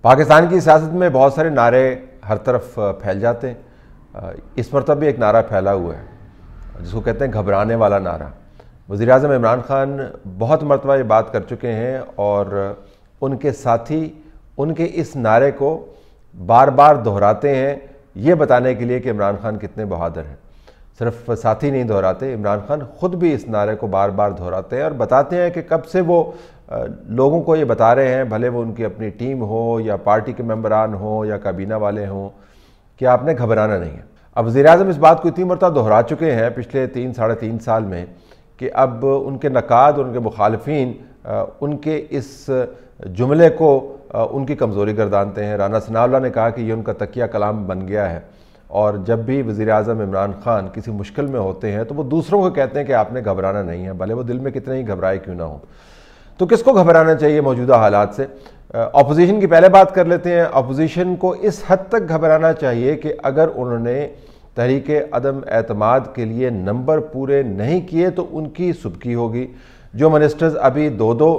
پاکستان کی سیاست میں بہت سارے نعرے ہر طرف پھیل جاتے ہیں۔ اس مرتبہ بھی ایک نعرہ پھیلا ہوا ہے جس کو کہتے ہیں گھبرانے والا نعرہ۔ وزیر اعظم عمران خان بہت مرتبہ یہ بات کر چکے ہیں اور ان کے ساتھی ان کے اس نعرے کو بار بار دہراتے ہیں یہ بتانے کے لیے کہ عمران خان کتنے بہادر ہیں۔ صرف ساتھی نہیں دہراتے، عمران خان خود بھی اس نعرے کو بار بار دہراتے ہیں اور بتاتے ہیں کہ کب سے وہ لوگوں کو یہ بتا رہے ہیں، بھلے وہ ان کی اپنی ٹیم ہو یا پارٹی کے ممبران ہوں یا کابینہ والے ہوں، کہ آپ نے گھبرانا نہیں ہے۔ اب وزیر اعظم اس بات کو اتنی مرتبہ دہرا چکے ہیں پچھلے 3-3.5 سال میں کہ اب ان کے نقاد اور ان کے مخالفین ان کے اس جملے کو ان کی کمزوری گردانتے ہیں۔ رانا ثناء اللہ نے کہا کہ یہ ان کا تکیہ کلام بن گیا ہے، اور جب بھی وزیر اعظم عمران خان کسی مشکل میں ہوتے ہیں تو وہ دوسروں کو کہتے ہیں کہ آپ نے گھبرانا نہیں ہے، بھلے وہ دل میں کتنے ہی گھبرائے کیوں نہ ہوں۔ تو کس کو گھبرانا چاہیے موجودہ حالات سے؟ اپوزیشن کی پہلے بات کر لیتے ہیں۔ اپوزیشن کو اس حد تک گھبرانا چاہیے کہ اگر انہوں نے تحریک عدم اعتماد کے لیے نمبر پورے نہیں کیے تو ان کی سبکی ہوگی۔ جو منسٹرز ابھی 2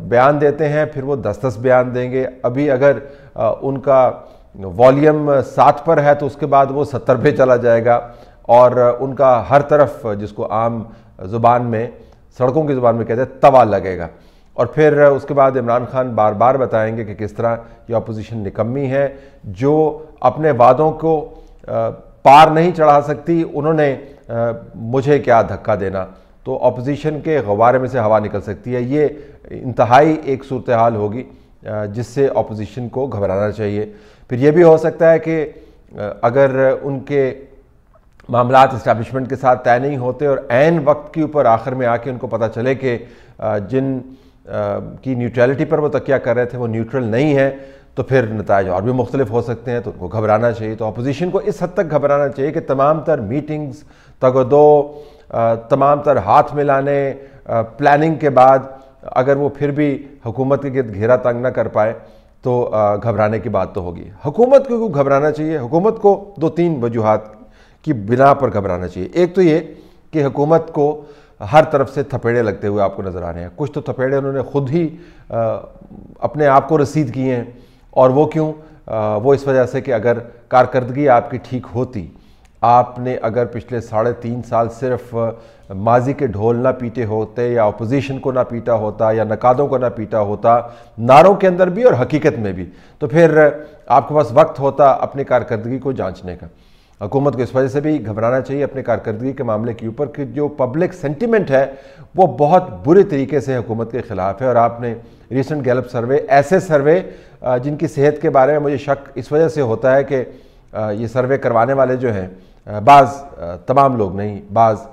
بیان دیتے ہیں پھر وہ 10 بیان دیں گے۔ ابھی اگر ان کا والیوم 7 پر ہے تو اس کے بعد وہ 70 پہ چلا جائے گا، اور ان کا ہر طرف جس کو عام زبان میں سڑکوں کی زبان میں کہتے ہیں توا لگے گا، اور پھر اس کے بعد عمران خان بار بار بتائیں گے کہ کس طرح یہ اپوزیشن نکمی ہے جو اپنے وعدوں کو پار نہیں چڑھا سکتی، انہوں نے مجھے کیا دھکا دینا۔ تو اپوزیشن کے غبارے میں سے ہوا نکل سکتی ہے۔ یہ انتہائی ایک صورتحال ہوگی جس سے اپوزیشن کو گھبرانا چاہیے۔ پھر یہ بھی ہو سکتا ہے کہ اگر ان کے معاملات اسٹیبلشمنٹ کے ساتھ طے نہیں ہوتے اور عین وقت کے اوپر آخر میں آ کے ان کو پتہ چلے کہ جن کی نیوٹرلٹی پر وہ تکیہ کر رہے تھے وہ نیوٹرل نہیں ہے، تو پھر نتائج اور بھی مختلف ہو سکتے ہیں، تو ان کو گھبرانا چاہیے۔ تو اپوزیشن کو اس حد تک گھبرانا چاہیے کہ تمام تر میٹنگز، تگ و دو، تمام تر ہاتھ ملانے، پلاننگ کے بعد اگر وہ پھر بھی حکومت کے گرد گھیرا تنگ نہ کر پائے تو گھبرانے کی بات تو ہوگی۔ حکومت کو گھبرانا چاہیے، حکومت کو 2-3 وجوہات کی بنا پر گھبرانا چاہیے۔ ایک تو یہ کہ حکومت کو ہر طرف سے تھپیڑے لگتے ہوئے آپ کو نظر آ رہے ہیں۔ کچھ تو تھپیڑے انہوں نے خود ہی اپنے آپ کو رسید کیے ہیں، اور وہ کیوں؟ وہ اس وجہ سے کہ اگر کارکردگی آپ کی ٹھیک ہوتی، آپ نے اگر پچھلے 3.5 سال صرف ماضی کے ڈھول نہ پیٹے ہوتے یا اپوزیشن کو نہ پیٹا ہوتا یا نقادوں کو نہ پیٹا ہوتا، نعروں کے اندر بھی اور حقیقت میں بھی، تو پھر آپ کے پاس وقت ہوتا اپنی کارکردگی کو جانچنے کا۔ حکومت کو اس وجہ سے بھی گھبرانا چاہیے اپنے کارکردگی کے معاملے کے اوپر کہ جو پبلک سینٹیمنٹ ہے وہ بہت برے طریقے سے حکومت کے خلاف ہے، اور آپ نے ریسنٹ گیلپ سروے، ایسے سروے جن کی صحت کے بارے میں مجھے شک اس وجہ سے ہوتا ہے کہ یہ سروے کروانے والے جو ہیں، بعض، تمام لوگ نہیں، بعض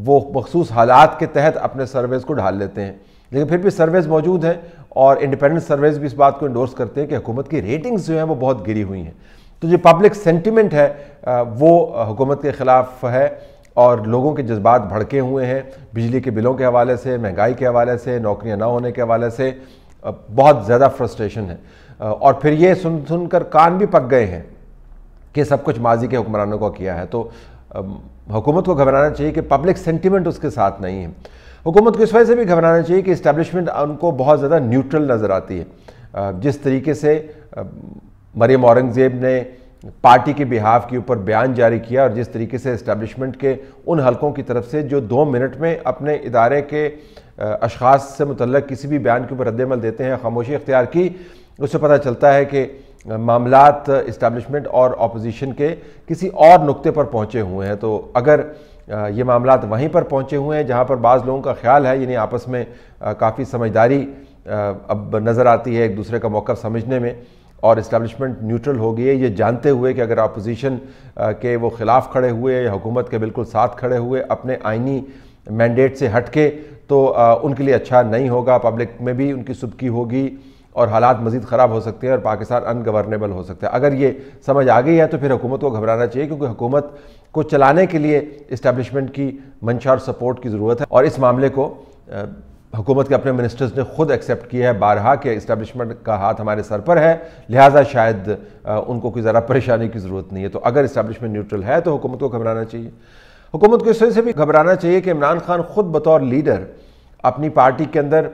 وہ مخصوص حالات کے تحت اپنے سرویز کو ڈھال لیتے ہیں، لیکن پھر بھی سرویز موجود ہیں، اور انڈیپینڈنٹ سرویز بھی اس بات کو انڈورس کرتے ہیں کہ حکومت کی ریٹنگز جو ہیں وہ بہت گری ہوئی ہیں۔ تو جو پبلک سینٹیمنٹ ہے وہ حکومت کے خلاف ہے، اور لوگوں کے جذبات بھڑکے ہوئے ہیں، بجلی کے بلوں کے حوالے سے، مہنگائی کے حوالے سے، نوکریاں نہ ہونے کے حوالے سے بہت زیادہ فرسٹریشن ہے، اور پھر یہ سن کر کان بھی پک گئے ہیں کہ سب کچھ ماضی کے حکمرانوں کو کیا ہے۔ تو حکومت کو گھبرانا چاہیے کہ پبلک سینٹیمنٹ اس کے ساتھ نہیں ہے۔ حکومت کو اس وجہ سے بھی گھبرانا چاہیے کہ اسٹیبلشمنٹ ان کو بہت زیادہ نیوٹرل نظر آتی ہے۔ جس طریقے سے مریم اورنگزیب نے پارٹی کے بہاف کے اوپر بیان جاری کیا، اور جس طریقے سے اسٹیبلشمنٹ کے ان حلقوں کی طرف سے جو 2 منٹ میں اپنے ادارے کے اشخاص سے متعلق کسی بھی بیان کے اوپر رد عمل دیتے ہیں، خاموشی اختیار کی، اس سے پتہ چلتا ہے کہ معاملات اسٹیبلشمنٹ اور اپوزیشن کے کسی اور نقطے پر پہنچے ہوئے ہیں۔ تو اگر یہ معاملات وہیں پر پہنچے ہوئے ہیں جہاں پر بعض لوگوں کا خیال ہے، یعنی آپس میں کافی سمجھداری اب نظر آتی ہے ایک دوسرے کا موقف سمجھنے میں، اور اسٹیبلشمنٹ نیوٹرل ہو گئی ہے یہ جانتے ہوئے کہ اگر اپوزیشن کے وہ خلاف کھڑے ہوئے یا حکومت کے بالکل ساتھ کھڑے ہوئے اپنے آئینی مینڈیٹ سے ہٹ کے، تو ان کے لیے اچھا نہیں ہوگا، پبلک میں بھی ان کی سبکی ہوگی، اور حالات مزید خراب ہو سکتے ہیں اور پاکستان ان گورنیبل ہو سکتا ہے۔ اگر یہ سمجھ آ گئی ہے تو پھر حکومت کو گھبرانا چاہیے، کیونکہ حکومت کو چلانے کے لیے اسٹیبلشمنٹ کی منشا اور سپورٹ کی ضرورت ہے، اور اس معاملے کو حکومت کے اپنے منسٹرز نے خود ایکسیپٹ کیا ہے بارہا کہ اسٹیبلشمنٹ کا ہاتھ ہمارے سر پر ہے، لہٰذا شاید ان کو کوئی ذرا پریشانی کی ضرورت نہیں ہے۔ تو اگر اسٹیبلشمنٹ نیوٹرل ہے تو حکومت کو گھبرانا چاہیے۔ حکومت کو اس وجہ سے بھی گھبرانا چاہیے کہ عمران خان خود بطور لیڈر اپنی پارٹی کے اندر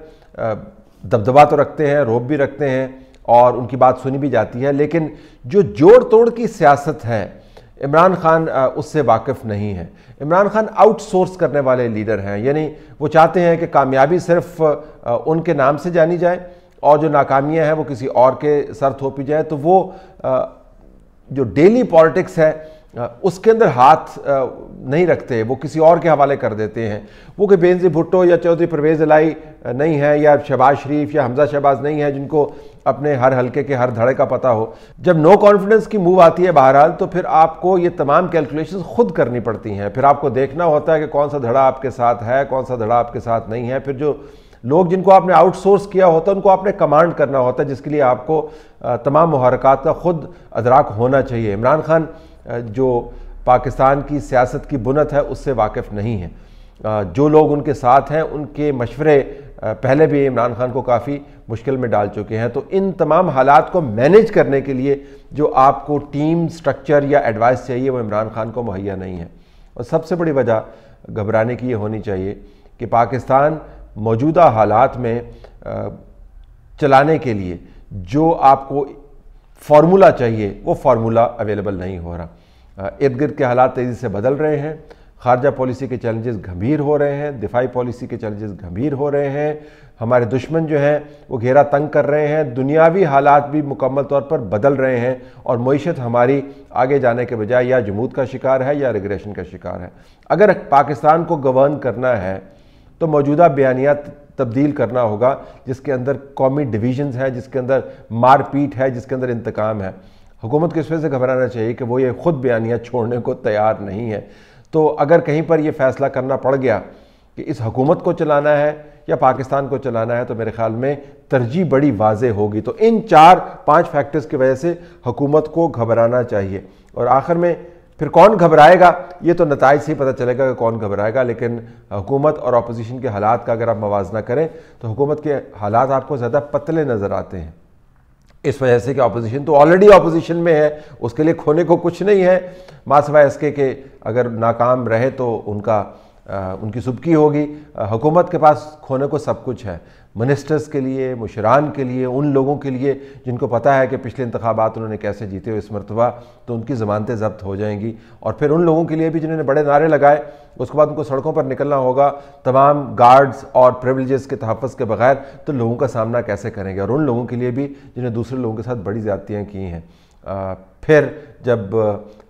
دبدبا تو رکھتے ہیں، روب بھی رکھتے ہیں، اور ان کی بات سنی بھی جاتی ہے، لیکن جو جوڑ توڑ کی سیاست ہے عمران خان اس سے واقف نہیں ہے۔ عمران خان آؤٹ سورس کرنے والے لیڈر ہیں، یعنی وہ چاہتے ہیں کہ کامیابی صرف ان کے نام سے جانی جائے اور جو ناکامیاں ہیں وہ کسی اور کے سر تھوپی جائے، تو وہ جو ڈیلی پالیٹکس ہے اس کے اندر ہاتھ نہیں رکھتے، وہ کسی اور کے حوالے کر دیتے ہیں۔ وہ کہ بینظیر بھٹو یا چودھری پرویز الہی نہیں ہے، یا شہباز شریف یا حمزہ شہباز نہیں ہے جن کو اپنے ہر حلقے کے ہر دھڑے کا پتہ ہو۔ جب نو کانفیڈنس کی موو آتی ہے بہرحال، تو پھر آپ کو یہ تمام کیلکولیشنز خود کرنی پڑتی ہیں، پھر آپ کو دیکھنا ہوتا ہے کہ کون سا دھڑا آپ کے ساتھ ہے، کون سا دھڑا آپ کے ساتھ نہیں ہے۔ پھر جو لوگ جن کو آپ نے آؤٹ سورس کیا ہوتا ہے ان کو آپ نے کمانڈ کرنا ہوتا ہے، جس کے لیے آپ کو تمام محرکات کا خود ادراک ہونا چاہیے۔ عمران خان جو پاکستان کی سیاست کی بنیاد ہے اس سے واقف نہیں ہے۔ جو لوگ ان کے ساتھ ہیں ان کے مشورے پہلے بھی عمران خان کو کافی مشکل میں ڈال چکے ہیں، تو ان تمام حالات کو مینیج کرنے کے لیے جو آپ کو ٹیم سٹرکچر یا ایڈوائس چاہیے وہ عمران خان کو مہیا نہیں ہے۔ اور سب سے بڑی وجہ گھبرانے کی یہ ہونی چاہیے کہ پاکستان موجودہ حالات میں چلانے کے لیے جو آپ کو فارمولہ چاہیے وہ فارمولہ اویلیبل نہیں ہو رہا۔ ارد گرد کے حالات تیزی سے بدل رہے ہیں، خارجہ پالیسی کے چیلنجز گھمبیر ہو رہے ہیں، دفاعی پالیسی کے چیلنجز گھمبیر ہو رہے ہیں، ہمارے دشمن جو ہیں وہ گھیرا تنگ کر رہے ہیں، دنیاوی حالات بھی مکمل طور پر بدل رہے ہیں، اور معیشت ہماری آگے جانے کے بجائے یا جمود کا شکار ہے یا ریگریشن کا شکار ہے۔ اگر پاکستان کو گورن کرنا ہے تو موجودہ بیانیات تبدیل کرنا ہوگا، جس کے اندر قومی ڈویژنز ہیں، جس کے اندر مار پیٹ ہے، جس کے اندر انتقام ہے۔ حکومت کو اس وجہ سے گھبرانا چاہیے کہ وہ یہ خود بیانیہ چھوڑنے کو تیار نہیں ہے۔ تو اگر کہیں پر یہ فیصلہ کرنا پڑ گیا کہ اس حکومت کو چلانا ہے یا پاکستان کو چلانا ہے، تو میرے خیال میں ترجیح بڑی واضح ہوگی۔ تو ان 4-5 فیکٹرز کی وجہ سے حکومت کو گھبرانا چاہیے، اور آخر میں پھر کون گھبرائے گا یہ تو نتائج سے ہی پتہ چلے گا کہ کون گھبرائے گا، لیکن حکومت اور اپوزیشن کے حالات کا اگر آپ موازنہ کریں تو حکومت کے حالات آپ کو زیادہ پتلے نظر آتے ہیں، اس وجہ سے کہ اپوزیشن تو آلریڈی اپوزیشن میں ہے، اس کے لیے کھونے کو کچھ نہیں ہے، ماں سوائے اس کے کہ اگر ناکام رہے تو ان کی سبکی ہوگی۔ حکومت کے پاس کھونے کو سب کچھ ہے، منسٹرز کے لیے، مشران کے لیے، ان لوگوں کے لیے جن کو پتہ ہے کہ پچھلے انتخابات انہوں نے کیسے جیتے ہو اس مرتبہ، تو ان کی ضمانتیں ضبط ہو جائیں گی، اور پھر ان لوگوں کے لیے بھی جنہوں نے بڑے نعرے لگائے اس کے بعد ان کو سڑکوں پر نکلنا ہوگا تمام گارڈز اور پریویلیجز کے تحفظ کے بغیر، تو لوگوں کا سامنا کیسے کریں گے، اور ان لوگوں کے لیے بھی جنہیں دوسرے لوگوں کے ساتھ بڑی زیادتیاں کی ہیں۔ پھر جب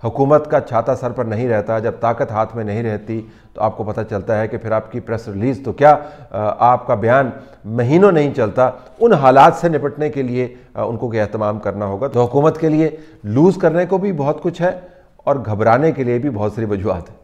حکومت کا چھاتا سر پر نہیں رہتا، جب طاقت ہاتھ میں نہیں رہتی، تو آپ کو پتہ چلتا ہے کہ پھر آپ کی پریس ریلیز تو کیا، آپ کا بیان مہینوں نہیں چلتا۔ ان حالات سے نپٹنے کے لیے ان کو کیا اہتمام کرنا ہوگا۔ تو حکومت کے لیے لوز کرنے کو بھی بہت کچھ ہے اور گھبرانے کے لیے بھی بہت ساری وجوہات ہیں۔